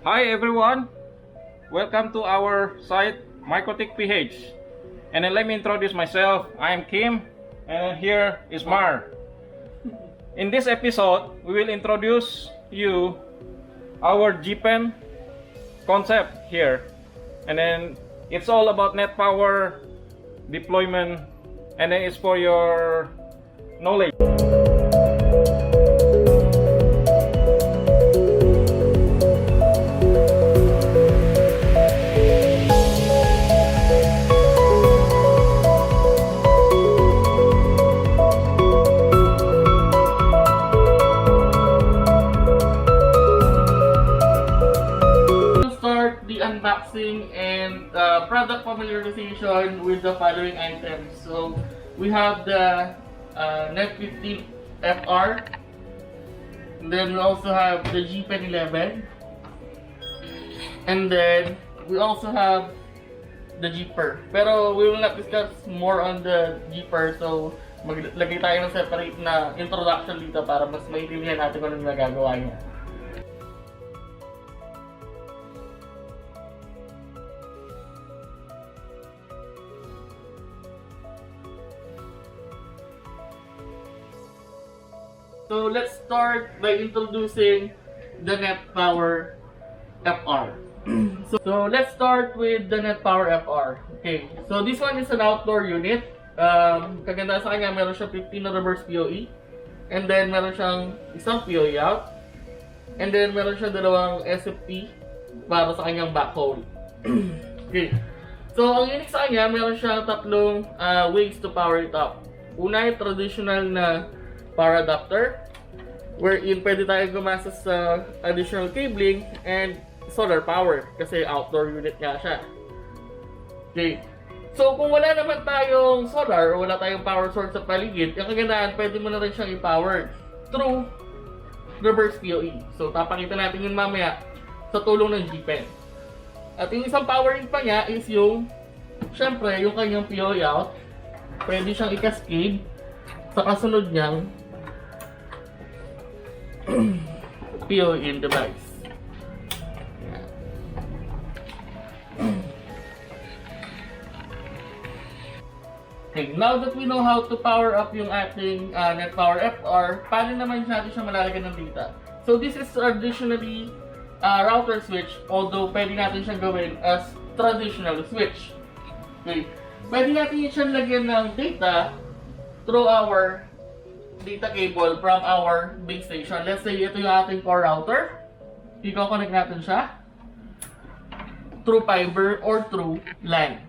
Hi everyone, welcome to our site Mikrotikph. And then let me introduce myself. I am Kim and here is Mar. In this episode, we will introduce you our Gpen concept here. And then it's all about net power deployment, and then it's for your knowledge. Unboxing and product familiarization with the following items. So we have the Net15 FR, and then we also have the Gpen 11, and then we also have the Gper. Pero we will not discuss more on the Gper, so maglagay tayo ng separate na introduction dito para mas maintindihan natin kung ano nagagawa niya. So let's start by introducing the Net Power FR. So let's start with the Net Power FR. Okay, so this one is an outdoor unit. Kaganda sa kanya, meron siyang 15 na reverse POE, and then meron siyang isang POE out, and then meron siyang dalawang SFP para sa kanyang backhaul. Okay, so ang unique sa kanya, meron siyang tatlong ways to power it up. Una ay traditional na power adapter, wherein pwede tayo gumasa sa additional cabling and solar power kasi outdoor unit nga siya. Okay. So kung wala naman tayong solar o wala tayong power source sa paligid, yung kagandahan, pwede mo na rin siyang i-power through reverse POE. So papakita natin yun mamaya sa tulong ng Gpen. At yung isang powering pa niya is yung, syempre, yung kanyang POE out. Pwede siyang i-cascade sa kasunod niyang POE in device. Okay, now that we know how to power up yung ating Net Power FR, paano naman natin siya malalagyan ng data? So this is traditionally router switch, although pwede natin siyang gawin as traditional switch. Okay, pwede natin siyang lagyan ng data through our data cable from our base station. Let's say ito yung ating core router. I-connect natin siya through fiber or through LAN.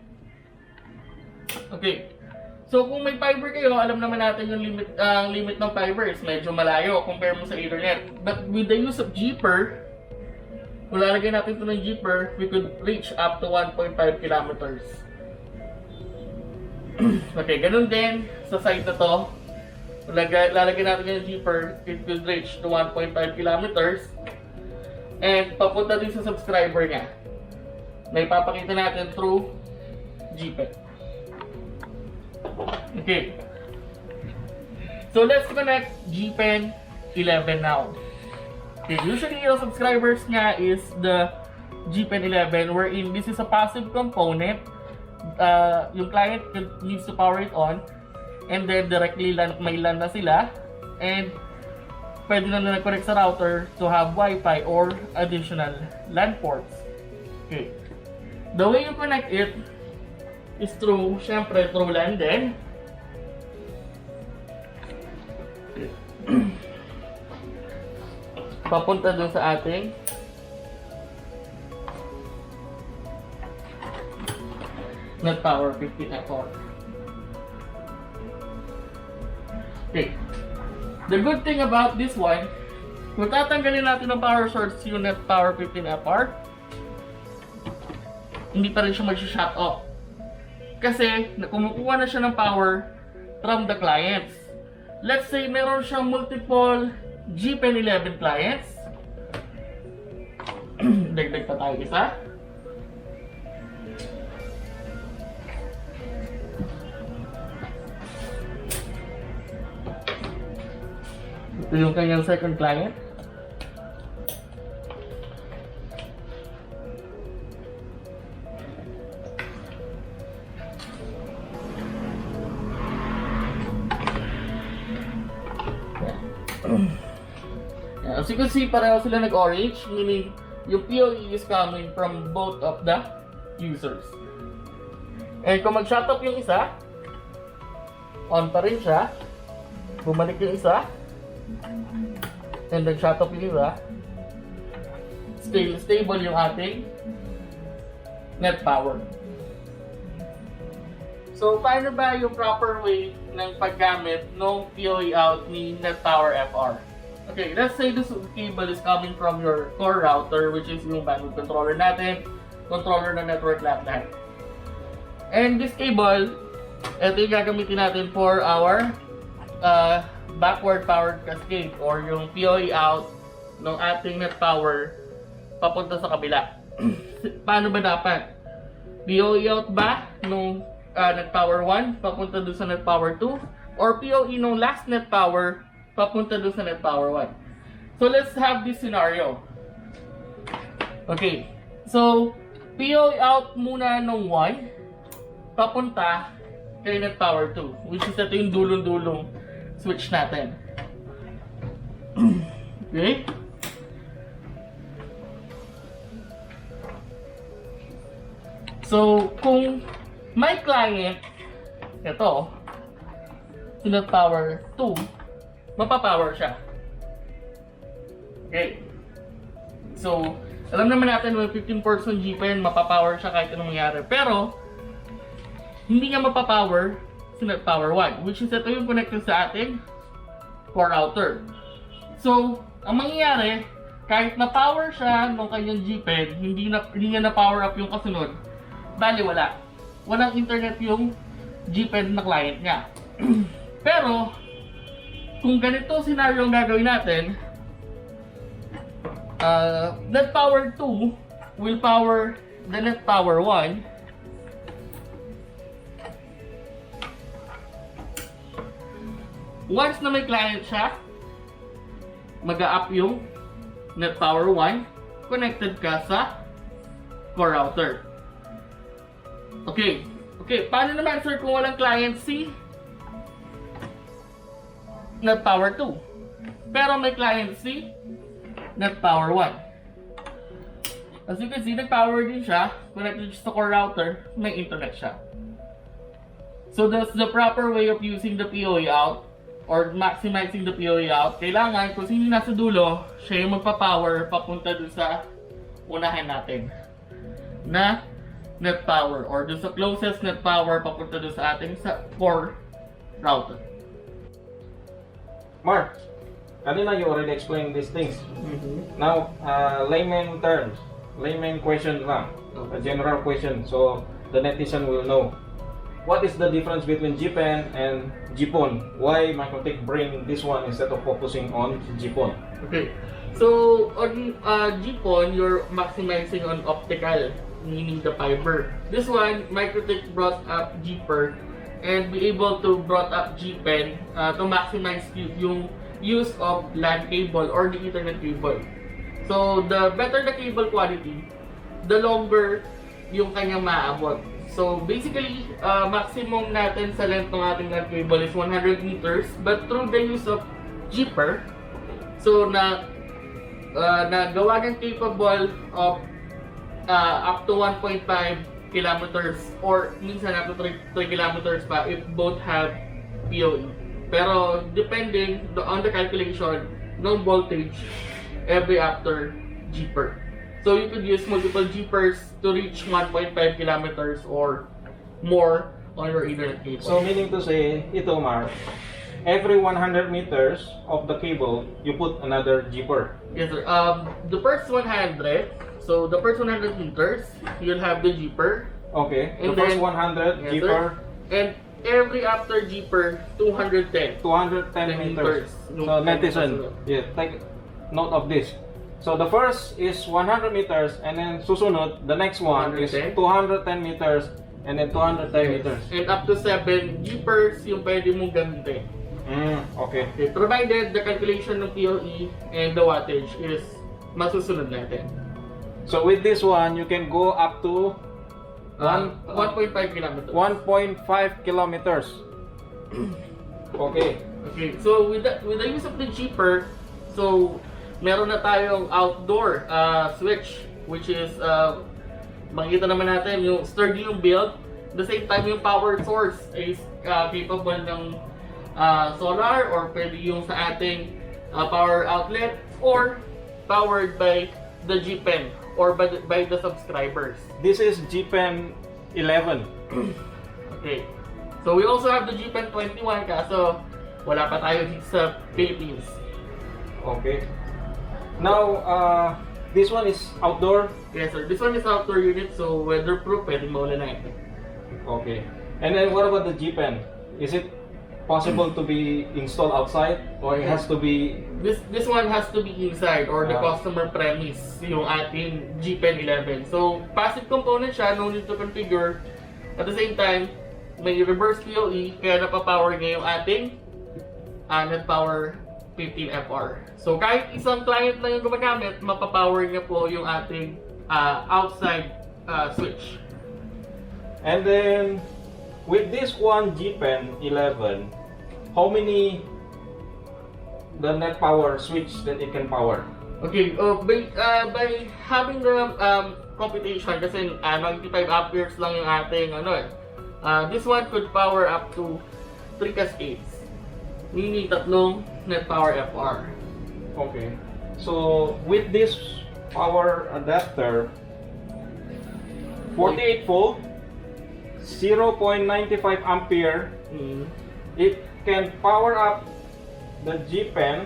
Okay. So kung may fiber kayo, alam naman natin yung limit ng fiber is medyo malayo compare mo sa Ethernet. But with the use of Gper, kung lalagyan natin ito ng Gper, we could reach up to 1.5 kilometers. Okay, ganun din sa site na to. Lalagyan natin yung Gper, it will reach to 1.5 kilometers. And papunta din sa subscriber niya na ipapakita natin through Gpen. Okay. So let's connect Gpen 11 now. Okay, usually yung subscribers niya is the Gpen 11, wherein this is a passive component. Yung client needs to power it on, and then directly may LAN na sila, and pwede na nag-connect sa router to have Wi-Fi or additional LAN ports. Okay. The way you connect it is through, syempre, through LAN din. Papunta dun sa ating Net Power 15 FR. Okay. The good thing about this one, kung tatanggalin natin ng power source yung Net Power 15 FR, hindi pa rin siya mag-shut off. Kasi kumukuha na siya ng power from the clients. Let's say meron siyang multiple Gpen 11 clients. Dagdag pa tayo isa. Ito yung kanyang second client. Yeah, as you can see, pareho sila nag-orange, meaning yung PoE is coming from both of the users. And kung mag-shut off yung isa, on pa rin siya, bumalik yung isa, and then shut off yung isa, stable yung ating net power. So, paano ba yung proper way ng paggamit ng PoE out ni net power FR? Okay, let's say this cable is coming from your core router, which is yung bandwidth controller natin, controller ng network lahat. And this cable, ito yung gagamitin natin for our backward powered cascade or yung PoE out ng ating net power papunta sa kabila. Paano ba dapat? PoE out ba nung net power 1 papunta doon sa net power 2? Or PoE nung last net power papunta doon sa net power 1? So let's have this scenario. Okay. So, PoE out muna nung 1 papunta kay net power 2, which is ito yung dulong-dulong switch natin. Okay? So, kung may client, ito, si net power 2, mapapower siya. Okay. So, alam naman natin may 15% Gpen, mapapower siya kahit anong mangyari. Pero, hindi niya mapapower si net power 1, which is ito yung connected sa ating core router. So, ang mangyayari, kahit na-power siya ng kanyang Gpen, hindi niya na-power up yung kasunod, bali wala. Walang internet yung Gpen na client niya. Pero, kung ganito scenario ang gagawin natin, net power 2 will power the net power 1. Once na may client siya, mag-a-up yung net power 1, connected ka sa core router. Okay. Okay, paano naman sir kung walang client si net power 2? Pero may client si net power 1. As you can see, nag-power din siya, connected sa core router, may internet siya. So that's the proper way of using the PoE out or maximizing the PoE out. Kailangan kung sino nasa dulo, siya yung magpa-power papunta dun sa unahin natin na net power or dun sa closest net power papunta dun sa ating core router. Mark, kanina you already explained these things. Now, layman terms, layman question lang, a general question, so the netizen will know. What is the difference between Gpen and Gpon? Why Mikrotikph bring this one instead of focusing on Gpon? Okay, so on Gpon, you're maximizing on optical, meaning the fiber. This one, Mikrotikph brought up Gper and be able to brought up Gpen to maximize yung use of LAN cable or the Ethernet cable. So the better the cable quality, the longer yung kanyang maaabot. So basically, maximum natin sa length ng ating LAN cable is 100 meters, but through the use of Gper, so nagawa ng capable of up to 1.5 kilometers or minsan up to 3 kilometers pa if both have PoE. Pero depending on the calculation ng voltage every after Gper. So you could use multiple Gpers to reach 1.5 kilometers or more on your Ethernet cable. So meaning to say, ito Mark, every 100 meters of the cable, you put another Gper. Yes sir. The first 100, so the first 100 meters, you'll have the Gper. Okay, And the first then- 100 Yes, Gper, sir. And every after Gper, 210. 210 meters. So netizen, yeah, take note of this. So the first is 100 meters and then susunod, the next one is 210. 210 meters and then 210 meters. And up to 7 Gpers yung pwede mong gamitin. Okay. Okay, provided the calculation ng PoE and the wattage is masusunod natin. So with this one, you can go up to 1.5 kilometers. 1.5 kilometers. Okay. Okay, so with the use of the Gper, so meron na tayong outdoor switch, which is makikita naman natin yung sturdy yung build. At the same time, yung power source is capable ng solar or pwede yung sa ating power outlet or powered by the Gpen or by the subscribers. This is Gpen 11. Okay. So we also have the Gpen 21 kaso wala pa tayo dito sa Philippines. Okay. Now, this one is outdoor. Yes sir, this one is outdoor unit so weatherproof, pwedeng maulan na ito. Okay. And then what about the Gpen? Is it possible to be installed outside or it has to be... This one has to be inside or the customer premise yung ating Gpen 11. So passive component siya, no need to configure. At the same time, may reverse PoE kaya napapower niya yung ating net power 15 FR. So kahit isang client lang yung gumagamit, mapapower niya po yung ating outside switch. And then with this one Gpen 11, how many the net power switch that it can power? Okay, by having the computation kasi 95 amperes lang yung ating this one could power up to 3 cascades. Meaning tatlong net power FR. Okay. So with this power adapter, 48 volt, 0.95 ampere, it can power up the Gpen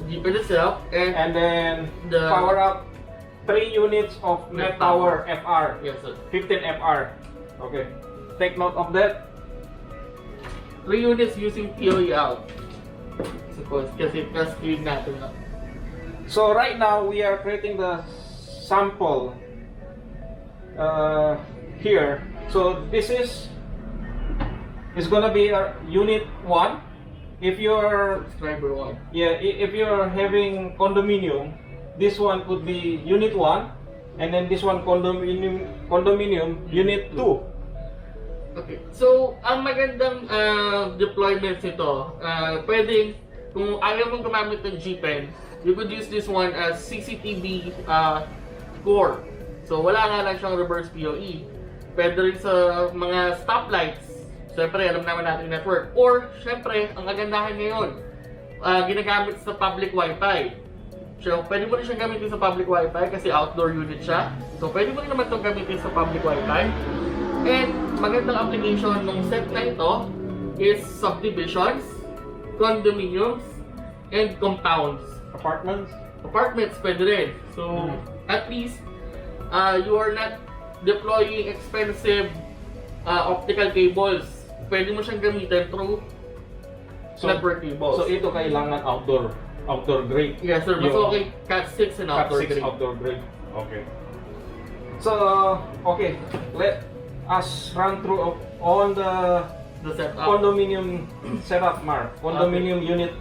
itself and then power up 3 units of net power FR. Yes sir. 15 FR. Okay. Take note of that. 3 units using PoE out. Suppose kasi cascade natin na. So right now we are creating the sample here. So this is gonna be a unit 1. If you're Subscriber 1. if you're having condominium, this one could be unit 1 and then this one condominium unit 2. Okay. So, ang magandang deployments nito, pwedeng, kung ayaw mong gumamit ng Gpen, you could use this one as CCTV core. So, wala nga lang siyang reverse PoE. Pwede rin sa mga stoplights. Siyempre, alam naman natin network. Or, siyempre, ang kagandahan ngayon, ginagamit sa public Wi-Fi. So, pwede mo rin siyang gamitin sa public Wi-Fi kasi outdoor unit siya. So, pwede mo rin naman itong gamitin sa public Wi-Fi. And magandang application ng set na ito is subdivisions, condominiums, and compounds. Apartments pwede rin. So, at least, you are not deploying expensive optical cables. Pwede mo siyang gamitin through network cables. So, ito kailangan outdoor grade. Yes sir, mas okay Cat 6 and outdoor Cat 6 grade. outdoor grade. Okay. So, okay. Let us run through all the setup. Condominium setup, Mark. Condominium unit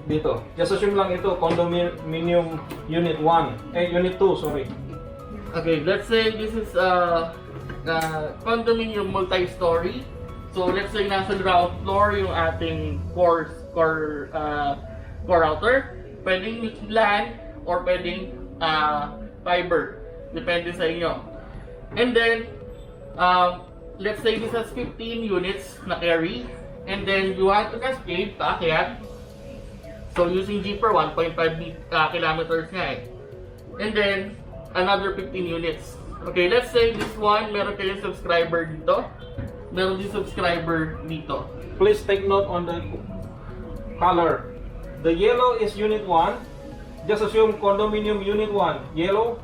dito. Just assume lang ito, condominium unit 1. Unit 2, sorry. Okay, let's say this is condominium multi-story. So, let's say nasa ground floor yung ating core router. Pwedeng LAN or pwedeng fiber. Depende sa inyo. And then, let's say this has 15 units na carry. And then, you want to cascade, paakyat. So, using Gper, 1.5 kilometers nga eh. And then, another 15 units. Okay, let's say this one, meron kayong subscriber dito. Meron din subscriber dito. Please take note on the color. The yellow is unit 1. Just assume condominium unit 1, yellow.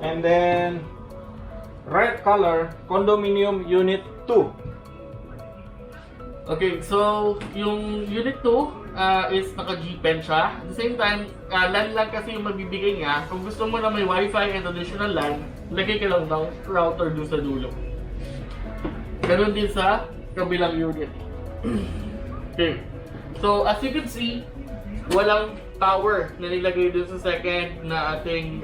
And then, red color, condominium unit 2. Okay, so yung unit 2 is naka-Gpen siya. At the same time, LAN lang kasi yung mabibigay niya. Kung gusto mo na may Wi-Fi and additional LAN, lagay ka lang ng router doon sa dulo. Ganun din sa kabilang unit. Okay. So, as you can see, walang power na nilagay doon sa second na ating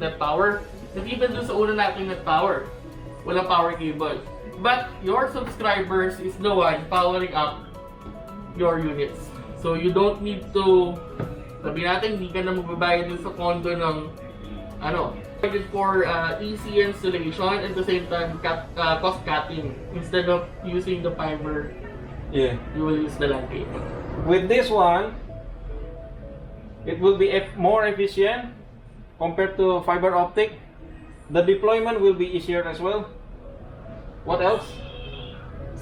net power. And even doon sa una nating net power, walang power cable. But your subscribers is the one powering up your units. So you don't need to, sabi natin, hindi ka na magbabayad din sa condo ng for easy installation and at the same time cost cutting. Instead of using the fiber, Yeah. you will use the LAN cable. With this one, it will be more efficient compared to fiber optic. The deployment will be easier as well. What else?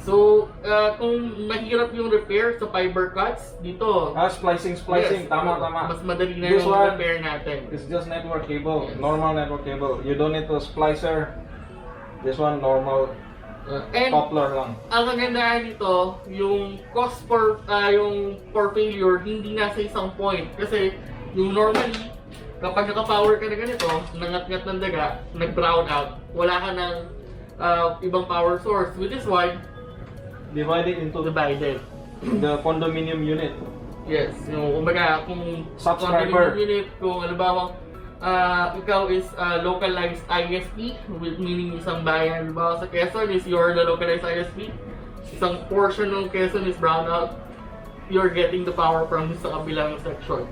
So, kung mahirap yung repair sa fiber cuts, dito, Splicing. yes, Tama. mas madali na This yung one, repair natin. it's just network cable, Yes. normal network cable. You don't need to splicer. This one normal And coupler lang. ang kagandahan nito, yung cost for failure hindi nasa isang point. Kasi yung normally, kapag naka-power ka na ganito, nangat-ngat ng daga, nag-brown out, wala ka ng ibang power source. With this one, Divided into divided. the condominium unit. Yes, yung kumbaga kung Subscriber. condominium unit, kung halimbawa ikaw is localized ISP, meaning isang bayan halimbawa sa Quezon is you're the localized ISP, isang portion ng Quezon is brown out, you're getting the power from sa kabilang section.